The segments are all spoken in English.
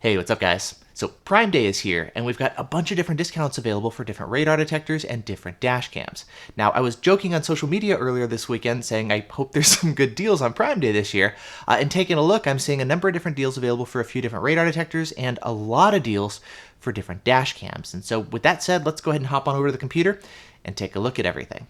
Hey, what's up guys? So Prime Day is here, and we've got a bunch of different discounts available for different radar detectors and different dash cams. Now, I was joking on social media earlier this weekend saying I hope there's some good deals on Prime Day this year, and taking a look, I'm seeing a number of different deals available for a few different radar detectors and a lot of deals for different dash cams. And so with that said, let's go ahead and hop on over to the computer and take a look at everything.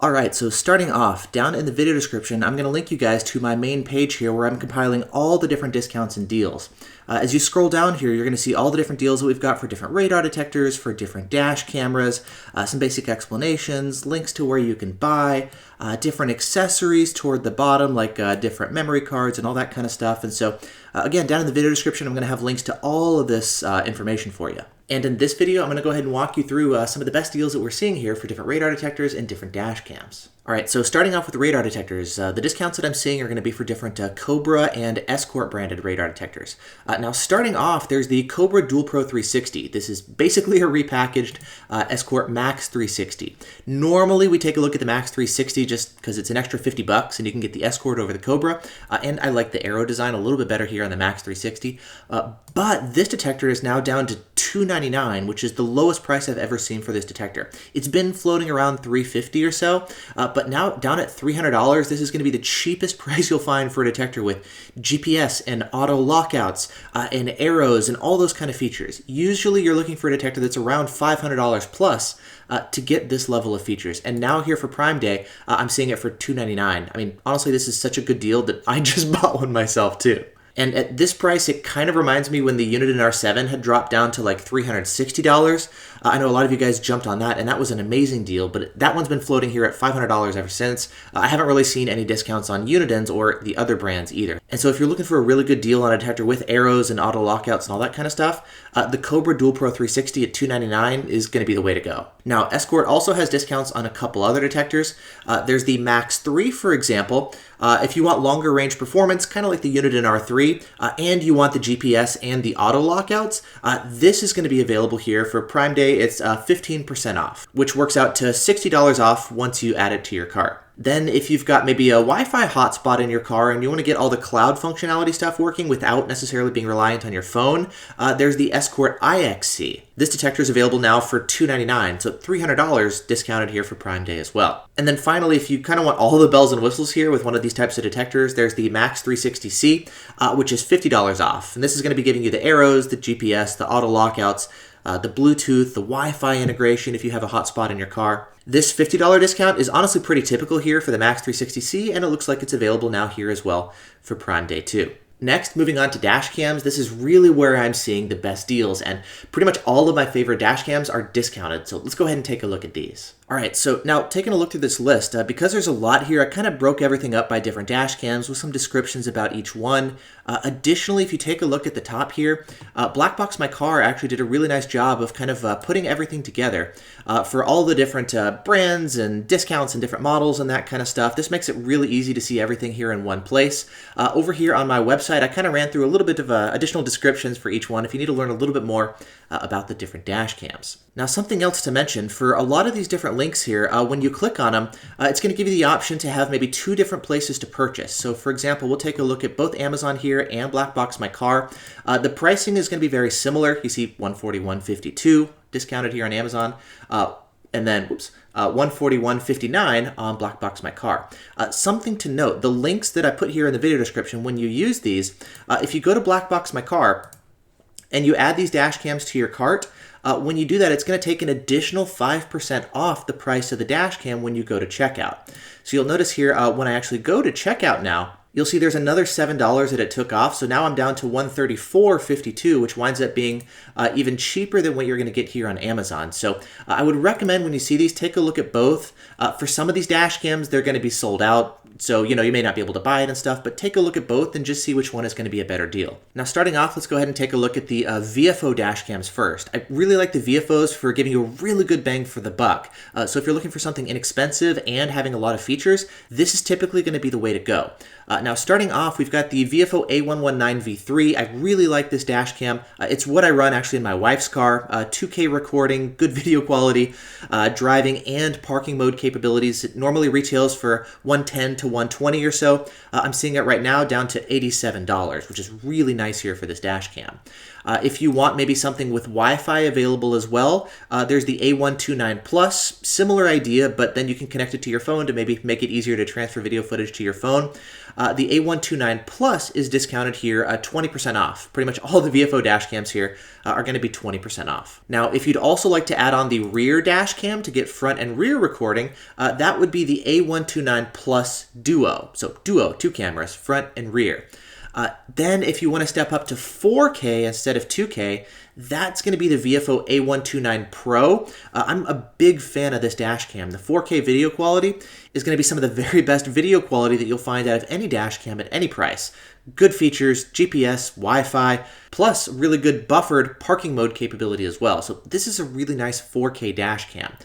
Alright, so starting off, down in the video description, I'm going to link you guys to my main page here where I'm compiling all the different discounts and deals. As you scroll down here, you're going to see all the different deals that we've got for different radar detectors, for different dash cameras, some basic explanations, links to where you can buy, different accessories toward the bottom, like different memory cards and all that kind of stuff. And so, again, down in the video description, I'm going to have links to all of this information for you. And in this video, I'm going to go ahead and walk you through some of the best deals that we're seeing here for different radar detectors and different dash cams. Alright, so starting off with the radar detectors, the discounts that I'm seeing are going to be for different Cobra and Escort branded radar detectors. Now starting off, there's the Cobra Dual Pro 360. This is basically a repackaged Escort Max 360. Normally we take a look at the Max 360 just because it's an extra $50 and you can get the Escort over the Cobra, and I like the arrow design a little bit better here on the Max 360. But this detector is now down to $299, which is the lowest price I've ever seen for this detector. It's been floating around $350 or so, but now down at $300, this is going to be the cheapest price you'll find for a detector with GPS and auto lockouts and arrows and all those kind of features. Usually you're looking for a detector that's around $500 plus to get this level of features. And now here for Prime Day, I'm seeing it for $299. I mean, honestly, this is such a good deal that I just bought one myself too. And at this price, it kind of reminds me when the Uniden R7 had dropped down to like $360. I know a lot of you guys jumped on that, and that was an amazing deal, but that one's been floating here at $500 ever since. I haven't really seen any discounts on Unidens or the other brands either. And so if you're looking for a really good deal on a detector with arrows and auto lockouts and all that kind of stuff, the Cobra Dual Pro 360 at $299 is going to be the way to go. Now, Escort also has discounts on a couple other detectors. There's the Max 3, for example. If you want longer range performance, kind of like the Uniden R3, and you want the GPS and the auto lockouts, this is going to be available here for Prime Day. It's 15% off, which works out to $60 off once you add it to your cart. Then if you've got maybe a Wi-Fi hotspot in your car and you want to get all the cloud functionality stuff working without necessarily being reliant on your phone, there's the Escort IXC. This detector is available now for $299, so $300 discounted here for Prime Day as well. And then finally, if you kind of want all the bells and whistles here with one of these types of detectors, there's the Max 360C, which is $50 off. And this is going to be giving you the arrows, the GPS, the auto lockouts, the Bluetooth, the Wi-Fi integration if you have a hotspot in your car. This $50 discount is honestly pretty typical here for the Max 360C, and it looks like it's available now here as well for Prime Day too. Next, moving on to dash cams, this is really where I'm seeing the best deals, and pretty much all of my favorite dash cams are discounted, so let's go ahead and take a look at these. Alright, so now taking a look through this list, because there's a lot here, I kind of broke everything up by different dash cams with some descriptions about each one. Additionally, if you take a look at the top here, Black Box My Car actually did a really nice job of kind of putting everything together for all the different brands and discounts and different models and that kind of stuff. This makes it really easy to see everything here in one place. Over here on my website, I kind of ran through a little bit of additional descriptions for each one if you need to learn a little bit more about the different dash cams. Now, something else to mention, for a lot of these different links here, when you click on them, it's going to give you the option to have maybe two different places to purchase. So for example, we'll take a look at both Amazon here and Black Box My Car. The pricing is going to be very similar. You see $141.52 discounted here on Amazon, and then, $141.59 on Black Box My Car. Something to note, the links that I put here in the video description, when you use these, if you go to Black Box My Car and you add these dash cams to your cart, when you do that, it's going to take an additional 5% off the price of the dash cam when you go to checkout. So you'll notice here, when I actually go to checkout now, you'll see there's another $7 that it took off. So now I'm down to $134.52, which winds up being even cheaper than what you're going to get here on Amazon. So I would recommend when you see these, take a look at both. For some of these dash cams, they're going to be sold out. So, you may not be able to buy it and stuff, but take a look at both and just see which one is going to be a better deal. Now, starting off, let's go ahead and take a look at the Viofo Dashcams first. I really like the Viofos for giving you a really good bang for the buck. So if you're looking for something inexpensive and having a lot of features, this is typically going to be the way to go. Now, starting off, we've got the Viofo A119V3. I really like this dash cam. It's what I run actually in my wife's car. 2K recording, good video quality, driving and parking mode capabilities. It normally retails for $110 to to 120 or so. I'm seeing it right now down to $87, which is really nice here for this dash cam. If you want maybe something with Wi-Fi available as well, there's the A129 Plus, similar idea, but then you can connect it to your phone to maybe make it easier to transfer video footage to your phone. The A129 Plus is discounted here 20% off. Pretty much all the Viofo Dashcams here are going to be 20% off. Now, if you'd also like to add on the rear dash cam to get front and rear recording, that would be the A129 Plus Duo. So Duo, 2 cameras, front and rear. Then if you want to step up to 4K instead of 2K, that's going to be the Viofo A129 Pro. I'm a big fan of this dash cam. The 4K video quality is going to be some of the very best video quality that you'll find out of any dash cam at any price. Good features, GPS, Wi-Fi, plus really good buffered parking mode capability as well. So this is a really nice 4K dash cam.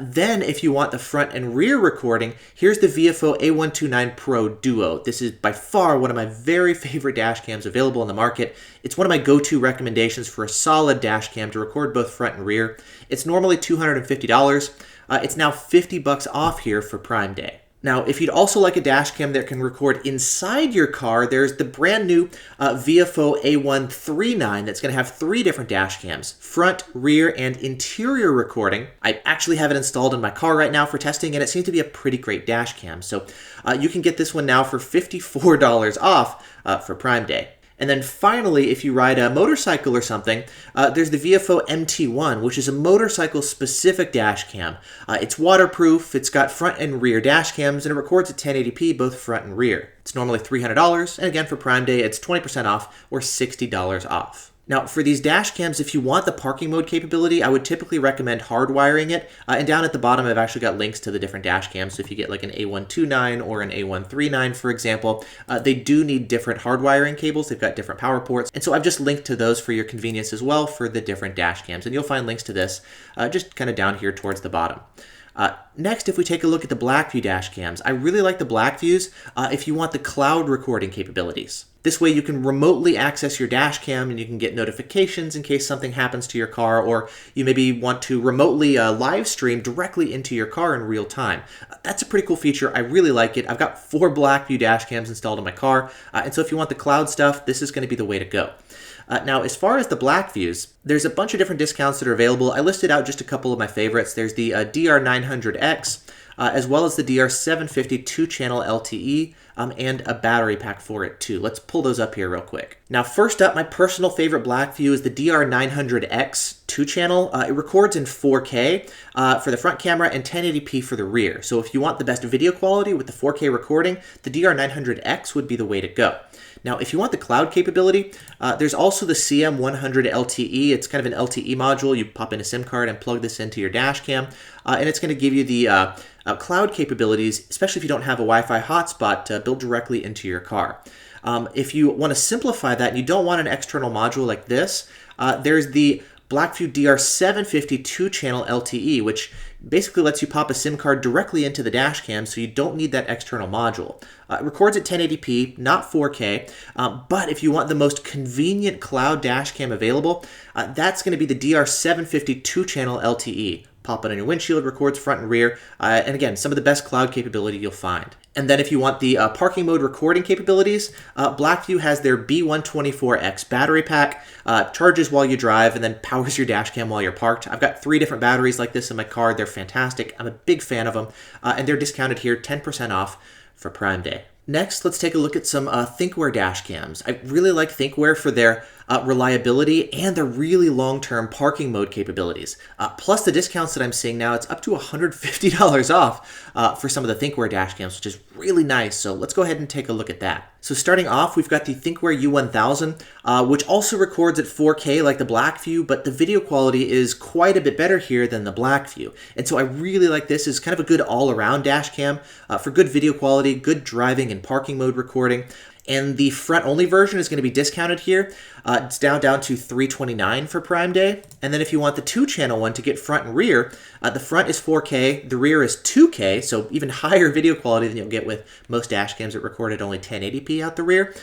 Then if you want the front and rear recording, here's the Viofo A129 Pro Duo. This is by far one of my very favorite dash cams available in the market. It's one of my go-to recommendations for a solid dash cam to record both front and rear. It's normally $250. It's now $50 off here for Prime Day. Now, if you'd also like a dash cam that can record inside your car, there's the brand new Viofo A139 that's going to have 3 different dash cams, front, rear, and interior recording. I actually have it installed in my car right now for testing, and it seems to be a pretty great dash cam. So you can get this one now for $54 off for Prime Day. And then finally, if you ride a motorcycle or something, there's the Viofo MT1, which is a motorcycle-specific dash cam. It's waterproof, it's got front and rear dash cams, and it records at 1080p, both front and rear. It's normally $300, and again, for Prime Day, it's 20% off or $60 off. Now, for these dash cams, if you want the parking mode capability, I would typically recommend hardwiring it. And down at the bottom, I've actually got links to the different dash cams. So if you get like an A129 or an A139, for example, they do need different hardwiring cables. They've got different power ports. And so I've just linked to those for your convenience as well for the different dash cams. And you'll find links to this just kind of down here towards the bottom. Next, if we take a look at the Blackvue Dashcams, I really like the Blackvues if you want the cloud recording capabilities. This way you can remotely access your dash cam and you can get notifications in case something happens to your car, or you maybe want to remotely live stream directly into your car in real time. That's a pretty cool feature. I really like it. I've got 4 Blackvue Dashcams installed in my car, and so if you want the cloud stuff, this is going to be the way to go. Now, as far as the Blackvues, there's a bunch of different discounts that are available. I listed out just a couple of my favorites. There's the DR900X, as well as the DR750 2-channel LTE, and a battery pack for it too. Let's pull those up here real quick. Now, first up, my personal favorite Blackvue is the DR900X 2-channel. It records in 4K for the front camera and 1080p for the rear. So if you want the best video quality with the 4K recording, the DR900X would be the way to go. Now, if you want the cloud capability, there's also the CM100 LTE. It's kind of an LTE module. You pop in a SIM card and plug this into your dash cam, and it's going to give you the cloud capabilities, especially if you don't have a Wi-Fi hotspot built directly into your car. If you want to simplify that and you don't want an external module like this, there's the Blackvue DR750 2-channel LTE, which basically lets you pop a SIM card directly into the dash cam, so you don't need that external module. It records at 1080p, not 4K, but if you want the most convenient cloud dash cam available, that's going to be the DR750 2-channel LTE. Pop it on your windshield, records front and rear, and again, some of the best cloud capability you'll find. And then if you want the parking mode recording capabilities, Blackvue has their B124X battery pack, charges while you drive, and then powers your dash cam while you're parked. I've got 3 different batteries like this in my car. They're fantastic. I'm a big fan of them, and they're discounted here 10% off for Prime Day. Next, let's take a look at some Thinkware Dashcams. I really like Thinkware for their reliability and their really long-term parking mode capabilities. Plus the discounts that I'm seeing now, it's up to $150 off for some of the Thinkware Dashcams, which is really nice. So let's go ahead and take a look at that. So starting off, we've got the Thinkware U1000, which also records at 4K like the Blackvue, but the video quality is quite a bit better here than the Blackvue. And so I really like this as kind of a good all-around dash cam for good video quality, good driving and parking mode recording. And the front-only version is going to be discounted here. It's down to $329 for Prime Day. And then if you want the 2-channel one to get front and rear, the front is 4K, the rear is 2K, so even higher video quality than you'll get with most dash cams that record at only 1080p out the rear.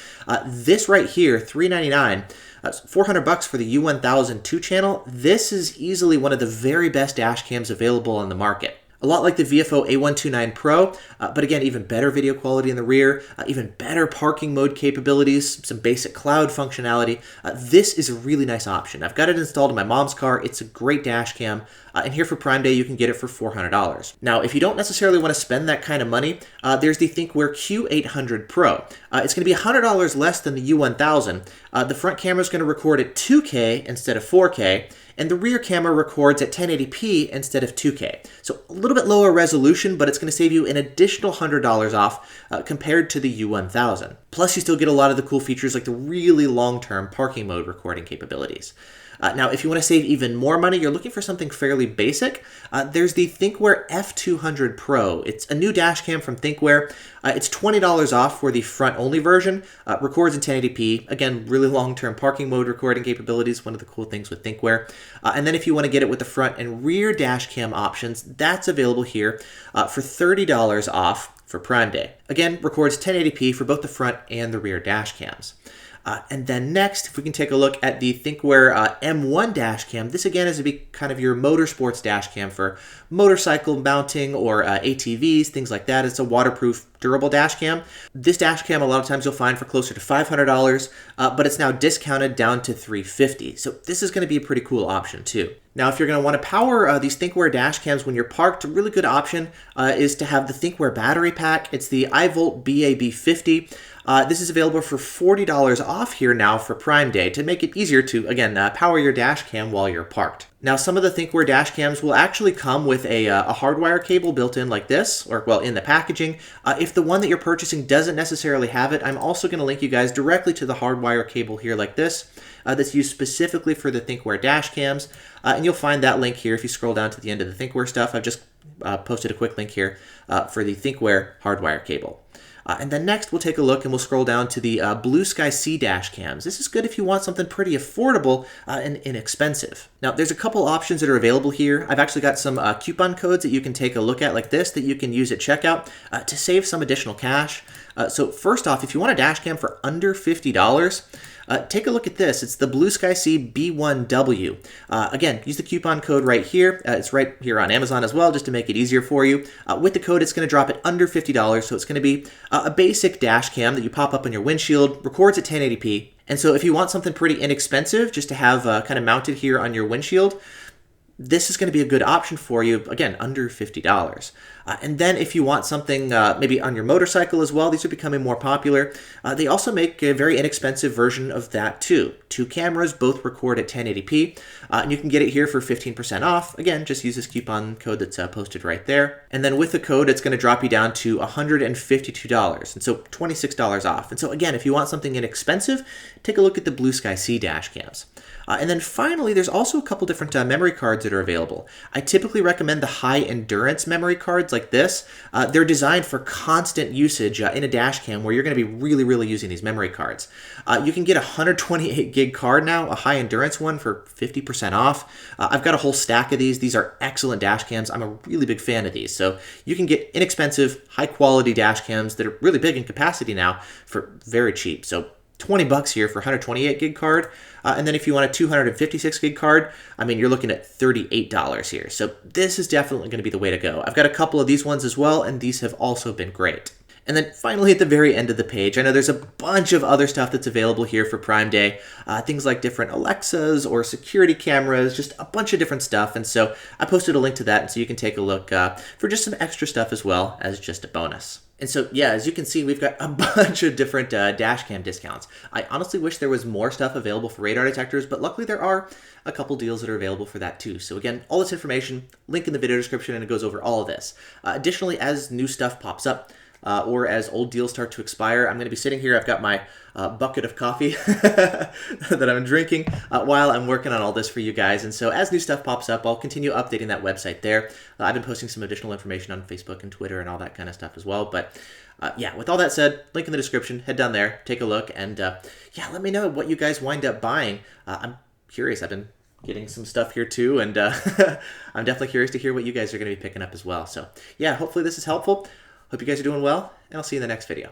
This right here, $399, $400 for the U1000 2-channel. This is easily one of the very best dash cams available on the market. A lot like the Viofo A129 Pro, but again, even better video quality in the rear, even better parking mode capabilities, some basic cloud functionality. This is a really nice option. I've got it installed in my mom's car. It's a great dash cam, and here for Prime Day, you can get it for $400. Now, if you don't necessarily want to spend that kind of money, there's the Thinkware Q800 Pro. It's going to be $100 less than the U1000. The front camera is going to record at 2K instead of 4K, and the rear camera records at 1080p instead of 2K. So a little bit lower resolution, but it's going to save you an additional $100 off compared to the U1000. Plus, you still get a lot of the cool features like the really long-term parking mode recording capabilities. Now, if you want to save even more money, you're looking for something fairly basic. There's the Thinkware F200 Pro. It's a new dash cam from Thinkware. It's $20 off for the front-only version. Records in 1080p. Again, really long-term parking mode recording capabilities, one of the cool things with Thinkware. And then if you want to get it with the front and rear dash cam options, that's available here for $30 off for Prime Day. Again, records 1080p for both the front and the rear dash cams. And then next, if we can take a look at the Thinkware M1 Dashcam, this again is to be kind of your motorsports dashcam for motorcycle mounting or ATVs, things like that. It's a waterproof, durable dashcam. This dashcam a lot of times you'll find for closer to $500, but it's now discounted down to $350. So this is going to be a pretty cool option too. Now, if you're going to want to power these Thinkware Dashcams when you're parked, a really good option is to have the Thinkware battery pack. It's the iVolt BAB50. This is available for $40 off here now for Prime Day to make it easier to, again, power your dash cam while you're parked. Now, some of the Thinkware Dashcams will actually come with a hardwire cable built in like this, or, well, in the packaging. If the one that you're purchasing doesn't necessarily have it, I'm also going to link you guys directly to the hardwire cable here like this. That's used specifically for the Thinkware Dashcams, and you'll find that link here if you scroll down to the end of the Thinkware stuff. I've just posted a quick link here for the Thinkware hardwire cable. And then next, we'll take a look and we'll scroll down to the BlueSkySea Dashcams. This is good if you want something pretty affordable and inexpensive. Now, there's a couple options that are available here. I've actually got some coupon codes that you can take a look at like this that you can use at checkout to save some additional cash. So first off, if you want a dash cam for under $50, take a look at this. It's the BlueSkySea B1W. Again, use the coupon code right here. It's right here on Amazon as well, just to make it easier for you. With the code, it's going to drop at under $50, so it's going to be a basic dash cam that you pop up on your windshield, records at 1080p. And so if you want something pretty inexpensive just to have kind of mounted here on your windshield, this is going to be a good option for you, again, under $50. And then if you want something maybe on your motorcycle as well, these are becoming more popular. They also make a very inexpensive version of that too. 2 cameras, both record at 1080p, and you can get it here for 15% off. Again, just use this coupon code that's posted right there. And then with the code, it's going to drop you down to $152, and so $26 off. And so again, if you want something inexpensive, take a look at the BlueSkySea Dashcams. And then finally, there's also a couple different memory cards that are available. I typically recommend the high endurance memory cards like this. They're designed for constant usage in a dash cam where you're going to be really using these memory cards. You can get a 128 gig card now, a high endurance one for 50% off. I've got a whole stack of these. These are excellent dash cams. I'm a really big fan of these. So you can get inexpensive, high quality dash cams that are really big in capacity now for very cheap. So $20 here for 128 gig card. And then if you want a 256 gig card, I mean, you're looking at $38 here. So this is definitely going to be the way to go. I've got a couple of these ones as well, and these have also been great. And then finally at the very end of the page, I know there's a bunch of other stuff that's available here for Prime Day. Things like different Alexas or security cameras, just a bunch of different stuff. And so I posted a link to that, and so you can take a look for just some extra stuff as well as just a bonus. And so, yeah, as you can see, we've got a bunch of different dashcam discounts. I honestly wish there was more stuff available for radar detectors, but luckily there are a couple deals that are available for that too. So again, all this information, link in the video description, and it goes over all of this. Additionally, as new stuff pops up, or as old deals start to expire, I'm going to be sitting here. I've got my bucket of coffee that I'm drinking while I'm working on all this for you guys. And so as new stuff pops up, I'll continue updating that website there. I've been posting some additional information on Facebook and Twitter and all that kind of stuff as well. But yeah, with all that said, link in the description. Head down there, take a look, and yeah, let me know what you guys wind up buying. I'm curious. I've been getting some stuff here too, and I'm definitely curious to hear what you guys are going to be picking up as well. So yeah, hopefully this is helpful. Hope you guys are doing well, and I'll see you in the next video.